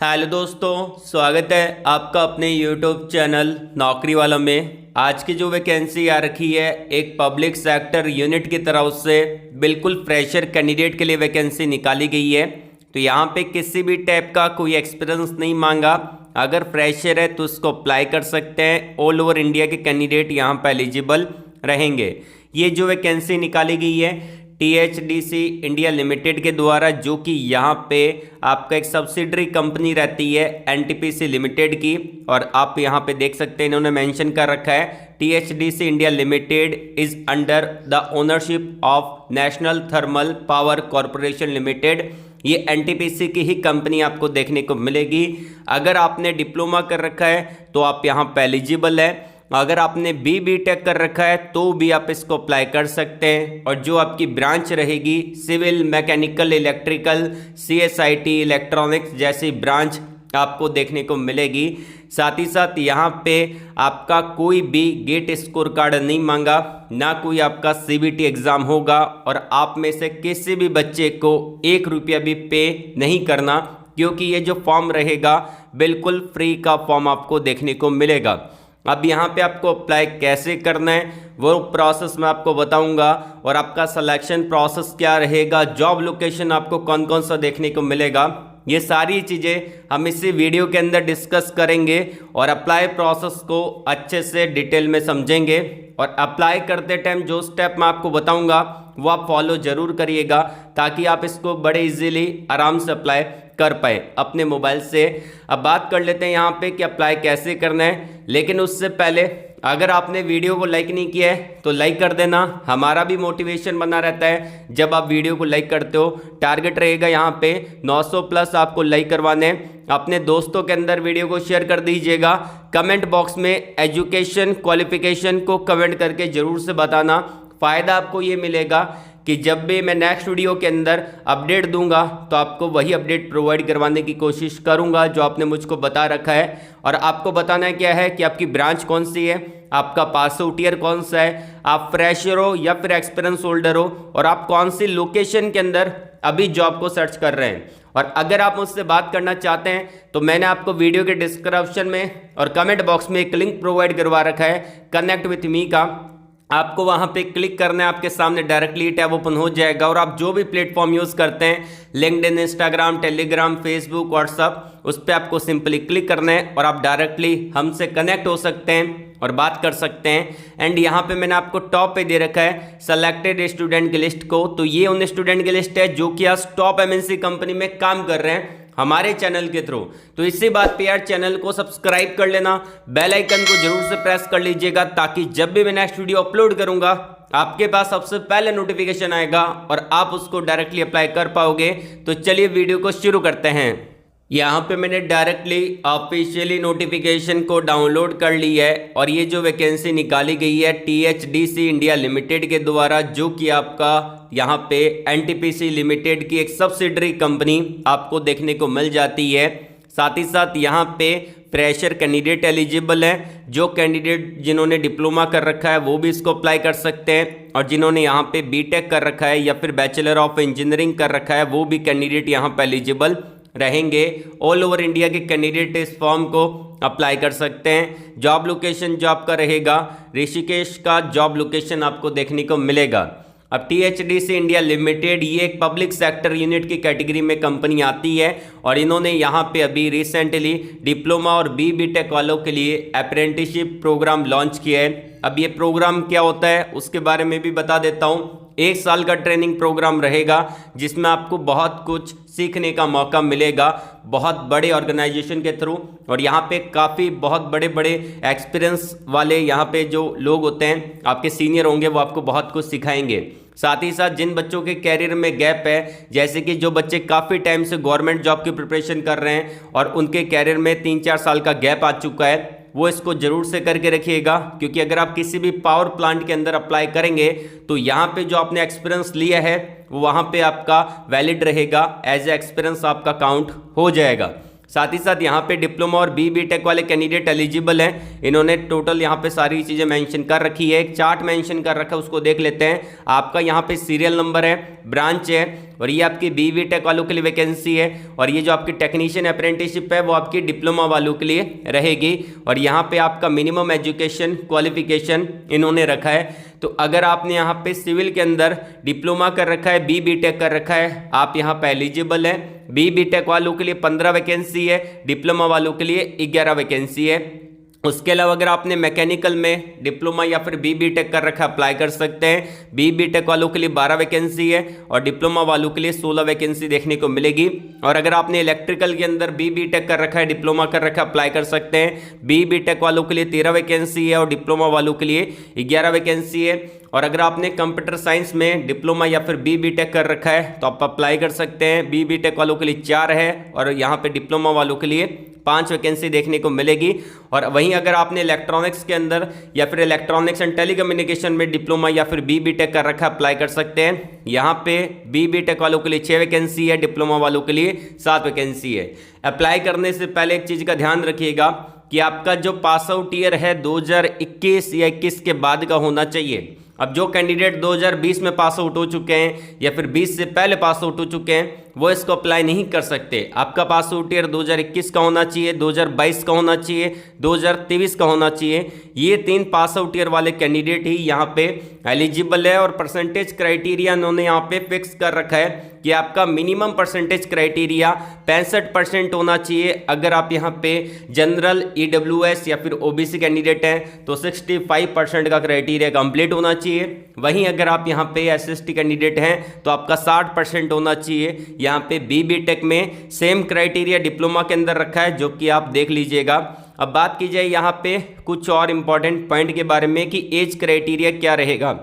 Hello दोस्तों, स्वागत है आपका अपने यूट्यूब चैनल नौकरी वालों में। आज की जो वैकेंसी आ रखी है एक पब्लिक सेक्टर यूनिट की तरफ से बिल्कुल फ्रेशर कैंडिडेट के लिए वैकेंसी निकाली गई है। तो यहाँ पे किसी भी टाइप का कोई एक्सपीरियंस नहीं मांगा। अगर फ्रेशर है तो उसको अप्लाई कर सकते हैं। ऑल ओवर इंडिया के कैंडिडेट यहाँ पर एलिजिबल रहेंगे। ये जो वैकेंसी निकाली गई है THDC इंडिया लिमिटेड के द्वारा, जो कि यहाँ पे आपका एक सब्सिडरी कंपनी रहती है NTPC लिमिटेड की। और आप यहाँ पे देख सकते हैं इन्होंने मेंशन कर रखा है THDC India limited is under the ownership of national thermal power corporation limited. ये NTPC की ही कंपनी आपको देखने को मिलेगी। अगर आपने डिप्लोमा कर रखा है तो आप यहाँ पे एलिजिबल है। अगर आपने BTech कर रखा है तो भी आप इसको अप्लाई कर सकते हैं। और जो आपकी ब्रांच रहेगी civil, mechanical, electrical, CSIT, electronics जैसी ब्रांच आपको देखने को मिलेगी। साथ ही साथ यहाँ पे आपका कोई भी गेट स्कोर कार्ड नहीं मांगा, ना कोई आपका CBT एग्ज़ाम होगा। और आप में से किसी भी बच्चे को 1 रुपया भी पे नहीं करना, क्योंकि ये जो फॉर्म रहेगा बिल्कुल फ्री का फॉर्म आपको देखने को मिलेगा। अब यहाँ पे आपको अप्लाई कैसे करना है वो प्रोसेस मैं आपको बताऊंगा। और आपका सिलेक्शन प्रोसेस क्या रहेगा, जॉब लोकेशन आपको कौन कौन सा देखने को मिलेगा, ये सारी चीज़ें हम इसी वीडियो के अंदर डिस्कस करेंगे। और अप्लाई प्रोसेस को अच्छे से डिटेल में समझेंगे। और अप्लाई करते टाइम जो स्टेप मैं आपको बताऊंगा वो आप फॉलो ज़रूर करिएगा, ताकि आप इसको बड़े इजीली आराम से अप्लाई कर पाए अपने मोबाइल से। अब बात कर लेते हैं यहाँ पे कि अप्लाई कैसे करना है। लेकिन उससे पहले अगर आपने वीडियो को लाइक नहीं किया है तो लाइक कर देना। हमारा भी मोटिवेशन बना रहता है जब आप वीडियो को लाइक करते हो। टारगेट रहेगा यहाँ पे 900 प्लस आपको लाइक करवाने। अपने दोस्तों के अंदर वीडियो को शेयर कर दीजिएगा। कमेंट बॉक्स में एजुकेशन क्वालिफिकेशन को कमेंट करके ज़रूर से बताना। फ़ायदा आपको ये मिलेगा कि जब भी मैं नेक्स्ट वीडियो के अंदर अपडेट दूंगा तो आपको वही अपडेट प्रोवाइड करवाने की कोशिश करूंगा जो आपने मुझको बता रखा है। और आपको बताना क्या है कि आपकी ब्रांच कौन सी है, आपका पास आउट ईयर कौन सा है, आप फ्रेशर हो या फिर एक्सपीरियंस होल्डर हो, और आप कौन सी लोकेशन के अंदर अभी जॉब को सर्च कर रहे हैं। और अगर आप मुझसे बात करना चाहते हैं तो मैंने आपको वीडियो के डिस्क्रिप्शन में और कमेंट बॉक्स में एक लिंक प्रोवाइड करवा रखा है कनेक्ट विथ मी का। आपको वहां पे क्लिक करना है, आपके सामने डायरेक्टली टैब ओपन हो जाएगा। और आप जो भी प्लेटफॉर्म यूज़ करते हैं, LinkedIn, Instagram, Telegram, Facebook, WhatsApp, उस पर आपको सिंपली क्लिक करना है और आप डायरेक्टली हमसे कनेक्ट हो सकते हैं और बात कर सकते हैं। एंड यहाँ पे मैंने आपको टॉप पे दे रखा है सेलेक्टेड स्टूडेंट की लिस्ट को। तो ये उन स्टूडेंट की लिस्ट है जो कि आज टॉप MNC कंपनी में काम कर रहे हैं हमारे चैनल के थ्रू। तो इसी बात पे यार चैनल को सब्सक्राइब कर लेना, बेल आइकन को जरूर से प्रेस कर लीजिएगा, ताकि जब भी मैं नेक्स्ट वीडियो अपलोड करूंगा आपके पास सबसे पहले नोटिफिकेशन आएगा और आप उसको डायरेक्टली अप्लाई कर पाओगे। तो चलिए वीडियो को शुरू करते हैं। यहाँ पे मैंने डायरेक्टली ऑफिशियली नोटिफिकेशन को डाउनलोड कर ली है। और ये जो वैकेंसी निकाली गई है THDC इंडिया लिमिटेड के द्वारा, जो कि आपका यहाँ पे NTPC लिमिटेड की एक सब्सिडरी कंपनी आपको देखने को मिल जाती है। साथ ही साथ यहाँ पे फ्रेशर कैंडिडेट एलिजिबल हैं। जो कैंडिडेट जिन्होंने डिप्लोमा कर रखा है वो भी इसको अप्लाई कर सकते हैं। और जिन्होंने यहाँ पे BTech कर रखा है या फिर बैचलर ऑफ इंजीनियरिंग कर रखा है वो भी कैंडिडेट यहाँ पे एलिजिबल रहेंगे। ऑल ओवर इंडिया के कैंडिडेट इस फॉर्म को अप्लाई कर सकते हैं। जॉब लोकेशन जो आपका रहेगा ऋषिकेश का जॉब लोकेशन आपको देखने को मिलेगा। अब THDC इंडिया लिमिटेड ये एक पब्लिक सेक्टर यूनिट की कैटेगरी में कंपनी आती है। और इन्होंने यहाँ पे अभी रिसेंटली डिप्लोमा और BTech वालों के लिए अप्रेंटिसशिप प्रोग्राम लॉन्च किया है। अब ये प्रोग्राम क्या होता है उसके बारे में भी बता देता हूँ। 1 साल का ट्रेनिंग प्रोग्राम रहेगा जिसमें आपको बहुत कुछ सीखने का मौका मिलेगा, बहुत बड़े ऑर्गेनाइजेशन के थ्रू। और यहाँ पे काफ़ी बहुत बड़े बड़े एक्सपीरियंस वाले यहाँ पे जो लोग होते हैं आपके सीनियर होंगे, वो आपको बहुत कुछ सिखाएंगे। साथ ही साथ जिन बच्चों के कैरियर में गैप है, जैसे कि जो बच्चे काफ़ी टाइम से गवर्नमेंट जॉब की प्रिपरेशन कर रहे हैं और उनके कैरियर में 3-4 साल का गैप आ चुका है, वो इसको ज़रूर से करके रखिएगा। क्योंकि अगर आप किसी भी पावर प्लांट के अंदर अप्लाई करेंगे तो यहाँ पे जो आपने एक्सपीरियंस लिया है वो वहाँ पे आपका वैलिड रहेगा, एज ए एक्सपीरियंस आपका काउंट हो जाएगा। साथ ही साथ यहाँ पे डिप्लोमा और BTech वाले कैंडिडेट एलिजिबल हैं। इन्होंने टोटल यहाँ पे सारी चीज़ें मेंशन कर रखी है, एक चार्ट मेंशन कर रखा है, उसको देख लेते हैं। आपका यहाँ पे सीरियल नंबर है, ब्रांच है, और ये आपकी BB टेक वालों के लिए वैकेंसी है। और ये जो आपकी टेक्नीशियन अप्रेंटिसशिप है वो आपकी डिप्लोमा वालों के लिए रहेगी। और यहाँ पे आपका मिनिमम एजुकेशन क्वालिफिकेशन इन्होंने रखा है। तो अगर आपने यहाँ पे सिविल के अंदर डिप्लोमा कर रखा है, BB टेक कर रखा है, आप यहाँ पे एलिजिबल हैं। BB टेक वालों के लिए 15 वैकेंसी है, डिप्लोमा वालों के लिए 11 वैकेंसी है। उसके अलावा अगर आपने मैकेनिकल में डिप्लोमा या फिर BB टेक कर रखा है, अप्लाई कर सकते हैं। BB टेक वालों के लिए 12 वैकेंसी है और डिप्लोमा वालों के लिए 16 वैकेंसी देखने को मिलेगी। और अगर आपने इलेक्ट्रिकल के अंदर BB टेक कर रखा है, डिप्लोमा कर रखा है, अप्लाई कर सकते हैं। BB टेक वालों के लिए 13 वैकेंसी है और डिप्लोमा वालों के लिए 11 वैकेंसी है। और अगर आपने कंप्यूटर साइंस में डिप्लोमा या फिर BB टेक कर रखा है तो आप अप्लाई कर सकते हैं। BB टेक वालों के लिए 4 है और यहाँ पे डिप्लोमा वालों के लिए 5 वैकेंसी देखने को मिलेगी। और वहीं अगर आपने इलेक्ट्रॉनिक्स के अंदर या फिर इलेक्ट्रॉनिक्स एंड टेलीकम्युनिकेशन में डिप्लोमा या फिर BB टेक कर रखा है, अप्लाई कर सकते हैं। यहाँ पे BB टेक वालों के लिए 6 वैकेंसी है, डिप्लोमा वालों के लिए 7 वैकेंसी है। अप्लाई करने से पहले एक चीज़ का ध्यान रखिएगा कि आपका जो पास आउट ईयर है 2021 या 21 के बाद का होना चाहिए। अब जो कैंडिडेट 2020 में पास आउट हो चुके हैं या फिर 20 से पहले पास आउट हो चुके हैं वो इसको अप्लाई नहीं कर सकते। आपका पास आउट ईयर 2021 का होना चाहिए, 2022 का होना चाहिए, 2023 का होना चाहिए। ये 3 पास आउट ईयर वाले कैंडिडेट ही यहाँ पे एलिजिबल है। और परसेंटेज क्राइटेरिया उन्होंने यहाँ पे फिक्स कर रखा है कि आपका मिनिमम परसेंटेज क्राइटेरिया 65% होना चाहिए। अगर आप यहाँ पे जनरल EWS या फिर OBC कैंडिडेट हैं तो 65% का क्राइटेरिया कंप्लीट होना चाहिए। वहीं अगर आप यहाँ पे SST कैंडिडेट हैं तो आपका 60% होना चाहिए। यहाँ पे BB टेक में सेम क्राइटेरिया डिप्लोमा के अंदर रखा है, जो कि आप देख लीजिएगा। अब बात की जाए यहाँ पे कुछ और इम्पॉर्टेंट पॉइंट के बारे में कि एज क्राइटेरिया क्या रहेगा।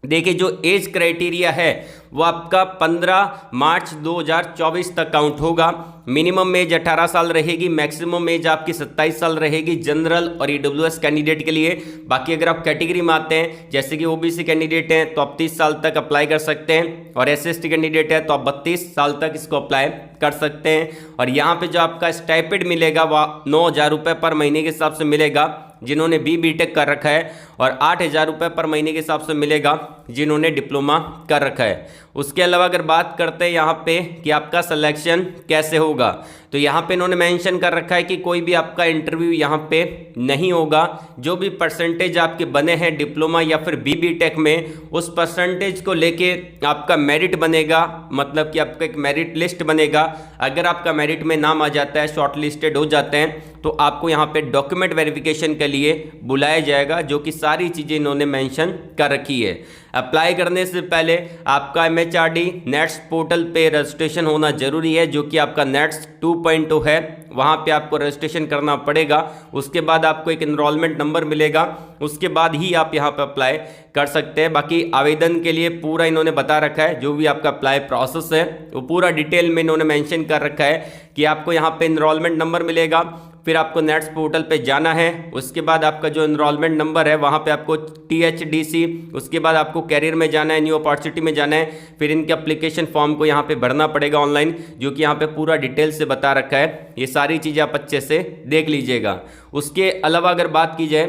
देखिए, जो एज क्राइटेरिया है वो आपका 15 मार्च 2024 तक काउंट होगा। मिनिमम एज 18 साल रहेगी, मैक्सिमम एज आपकी 27 साल रहेगी जनरल और EWS कैंडिडेट के लिए। बाकी अगर आप कैटेगरी में आते हैं जैसे कि OBC कैंडिडेट हैं तो आप 30 साल तक अप्लाई कर सकते हैं और SST कैंडिडेट है तो आप 32 साल तक इसको अप्लाई कर सकते हैं। और यहाँ पे जो आपका स्टाइपेंड मिलेगा वह 9,000 रुपये पर महीने के हिसाब से मिलेगा जिन्होंने BB टेक कर रखा है, और 8,000 रुपये पर महीने के हिसाब से मिलेगा जिन्होंने डिप्लोमा कर रखा है। उसके अलावा अगर बात करते हैं यहाँ पे कि आपका सिलेक्शन कैसे होगा, तो यहाँ पे इन्होंने मेंशन कर रखा है कि कोई भी आपका इंटरव्यू यहाँ पे नहीं होगा। जो भी परसेंटेज आपके बने हैं डिप्लोमा या फिर BB टेक में, उस परसेंटेज को लेके आपका मेरिट बनेगा, मतलब कि आपका एक मेरिट लिस्ट बनेगा। अगर आपका मेरिट में नाम आ जाता है, शॉर्ट लिस्टेड हो जाते हैं, तो आपको यहाँ पे डॉक्यूमेंट वेरिफिकेशन के लिए बुलाया जाएगा, जो कि सारी चीज़ें इन्होंने मेंशन कर रखी है। अप्लाई करने से पहले आपका MHRD नेट्स पोर्टल पे रजिस्ट्रेशन होना जरूरी है, जो कि आपका नेट्स 2.0 है, वहाँ पे आपको रजिस्ट्रेशन करना पड़ेगा। उसके बाद आपको एक इनरोलमेंट नंबर मिलेगा, उसके बाद ही आप यहाँ पे अप्लाई कर सकते हैं। बाकी आवेदन के लिए पूरा इन्होंने बता रखा है, जो भी आपका अप्लाई प्रोसेस है वो पूरा डिटेल में इन्होंने मेंशन कर रखा है कि आपको यहाँ पे इनरोलमेंट नंबर मिलेगा, फिर आपको नेट्स पोर्टल पे जाना है। उसके बाद आपका जो इनरोलमेंट नंबर है वहाँ पे आपको THDC, उसके बाद आपको कैरियर में जाना है, न्यू अपॉर्चुनिटी में जाना है, फिर इनके एप्लीकेशन फॉर्म को यहाँ पे भरना पड़ेगा ऑनलाइन, जो कि यहाँ पे पूरा डिटेल से बता रखा है। ये सारी चीज़ें आप अच्छे से देख लीजिएगा। उसके अलावा अगर बात की जाए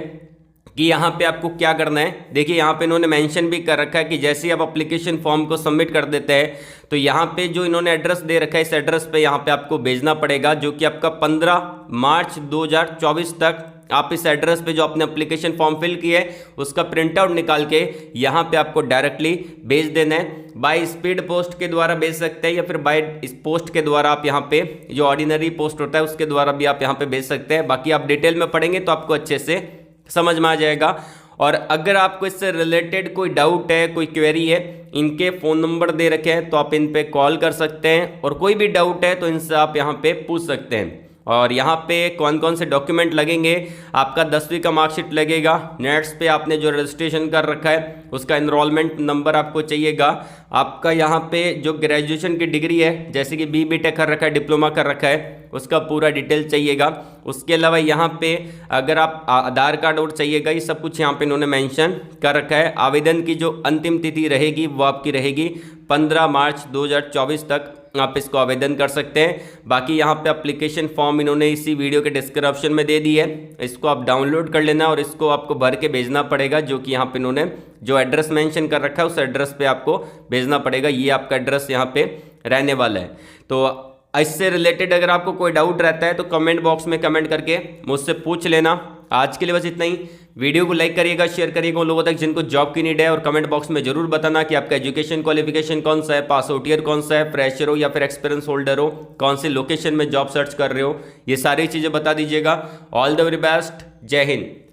कि यहाँ पे आपको क्या करना है, देखिए यहाँ पे इन्होंने मेंशन भी कर रखा है कि जैसे ही आप एप्लीकेशन फॉर्म को सबमिट कर देते हैं तो यहाँ पे जो इन्होंने एड्रेस दे रखा है, इस एड्रेस पे यहाँ पे आपको भेजना पड़ेगा, जो कि आपका 15 मार्च 2024 तक आप इस एड्रेस पे जो आपने एप्लीकेशन फॉर्म फिल किया है उसका प्रिंट आउट निकाल के यहाँ पे आपको डायरेक्टली भेज देना है। बाय स्पीड पोस्ट के द्वारा भेज सकते हैं या फिर बाय इस पोस्ट के द्वारा आप यहाँ पे जो ऑर्डिनरी पोस्ट होता है उसके द्वारा भी आप यहाँ पे भेज सकते हैं। बाकी आप डिटेल में पढ़ेंगे तो आपको अच्छे से समझ में आ जाएगा। और अगर आपको इससे रिलेटेड कोई डाउट है, कोई क्वेरी है, इनके फ़ोन नंबर दे रखे हैं तो आप इन पे कॉल कर सकते हैं, और कोई भी डाउट है तो इनसे आप यहाँ पे पूछ सकते हैं। और यहाँ पे कौन कौन से डॉक्यूमेंट लगेंगे, आपका 10वीं का मार्कशीट लगेगा, नेट्स पे आपने जो रजिस्ट्रेशन कर रखा है उसका एनरोलमेंट नंबर आपको चाहिएगा, आपका यहाँ पे जो ग्रेजुएशन की डिग्री है जैसे कि BB टेक कर रखा है, डिप्लोमा कर रखा है, उसका पूरा डिटेल चाहिएगा। उसके अलावा यहाँ पे अगर आप आधार कार्ड और चाहिएगा, ये सब कुछ यहाँ पे इन्होंने मेंशन कर रखा है। आवेदन की जो अंतिम तिथि रहेगी वो आपकी रहेगी 15 मार्च 2024 तक आप इसको आवेदन कर सकते हैं। बाकी यहाँ पे एप्लीकेशन फॉर्म इन्होंने इसी वीडियो के डिस्क्रिप्शन में दे दी है, इसको आप डाउनलोड कर लेना और इसको आपको भर के भेजना पड़ेगा, जो कि यहाँ पे इन्होंने जो एड्रेस मेंशन कर रखा है उस एड्रेस पे आपको भेजना पड़ेगा। ये आपका एड्रेस यहाँ पे रहने वाला है। तो इससे रिलेटेड अगर आपको कोई डाउट रहता है तो कमेंट बॉक्स में कमेंट करके मुझसे पूछ लेना। आज के लिए बस इतना ही। वीडियो को लाइक करिएगा, शेयर करिएगा उन लोगों तक जिनको जॉब की नीड है, और कमेंट बॉक्स में जरूर बताना कि आपका एजुकेशन क्वालिफिकेशन कौन सा है, पास आउट ईयर कौन सा है, फ्रेशर हो या फिर एक्सपीरियंस होल्डर हो, कौन सी लोकेशन में जॉब सर्च कर रहे हो, ये सारी चीज़ें बता दीजिएगा। ऑल द वेरी बेस्ट, जय हिंद।